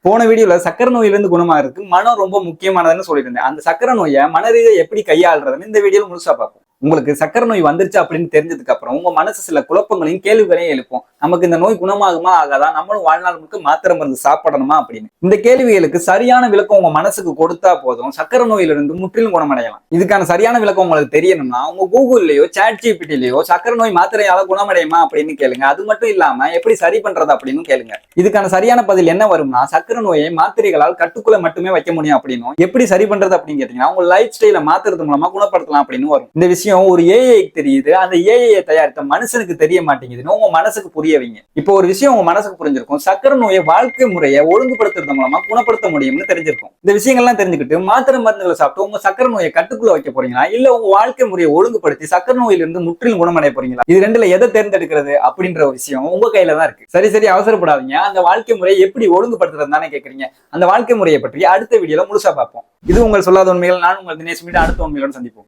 போன வீடியோல சக்கரை நோயிலிருந்து குணமாகிறதுக்கு மனம் ரொம்ப முக்கியமானதுன்னு சொல்லியிருந்தேன். அந்த சக்கரை நோயை மனரீதியா எப்படி கையாளுறதுன்னு இந்த வீடியோல முழுசா பார்ப்போம். உங்களுக்கு சக்கரை நோய் வந்துருச்சு அப்படின்னு தெரிஞ்சதுக்கு அப்புறம் உங்க மனசு சில குழப்பங்களையும் கேள்விகளையும் எழுப்பும். நமக்கு இந்த நோய் குணமாகுமா ஆகாதா, நம்மளும் வாழ்நாள் முழுக்க மாத்திரை மருந்து சாப்பிடணுமா அப்படின்னு. இந்த கேள்விகளுக்கு சரியான விளக்கம் உங்க மனசுக்கு கொடுத்தா போதும் சக்கரை நோயிலிருந்து முற்றிலும் குணமடையலாம். இதுக்கான சரியான விளக்கம் உங்களுக்கு தெரியணும்னா உங்க கூகுள்லயோ சாட் ஜிபிடிலயோ சக்கரை நோய் மாத்திரையால குணமடையுமா அப்படின்னு கேளுங்க. அது மட்டும் இல்லாம எப்படி சரி பண்றது அப்படின்னு கேளுங்க. இதுக்கான சரியான பதில் என்ன வரும்னா, சக்கரை நோயை மாத்திரைகளால் கட்டுக்குள்ள மட்டுமே வைக்க முடியும் அப்படின்னும், எப்படி சரி பண்றது அப்படின்னு கேட்டீங்கன்னா உங்க லைஃப் ஸ்டைல மாத்துறது மூலமா குணப்படுத்தலாம் அப்படின்னு வரும். இந்த விஷயம் ஒரு ஏஐக்கு தெரியுது, அந்த ஏஐயை தயாரித்த மனுஷனுக்கு தெரிய மாட்டேங்குதுன்னு உங்க மனசுக்கு புரிய வைங்க. இப்போ ஒரு விஷயம் உங்க மனசுக்கு புரிஞ்சிருக்கும், சக்கரை நோயை வாழ்க்கை முறையை ஒழுங்குபடுத்துறது மூலமா குணப்படுத்த முடியும்னு தெரிஞ்சிருக்கும். இந்த விஷயங்கள்லாம் தெரிஞ்சுக்கிட்டு மாத்திரை மருந்துகளை சாப்பிட்டு உங்க சக்கரை நோயை கட்டுக்குள்ள வைக்க போறீங்களா, இல்ல உங்க வாழ்க்கை முறையை ஒழுங்குபடுத்தி சக்கரை நோயிலிருந்து முற்றிலும் குணமடைய போறீங்களா? இது ரெண்டுல எதை தேர்ந்தெடுக்கிறது அப்படின்ற ஒரு விஷயம் உங்க கையில தான் இருக்கு. சரி அவசரப்படாதீங்க. அந்த வாழ்க்கை முறையை எப்படி ஒழுங்குபடுத்துறது தானே கேக்குறீங்க. அந்த வாழ்க்கை முறையை பற்றி அடுத்த வீடியோல முழுசா பார்ப்போம். இது உங்கள் சொல்லாத உண்மைகள். நான் உங்கள் தினேஷ். மீண்டும் அடுத்த உண்மைகளுடன் சந்திப்போம்.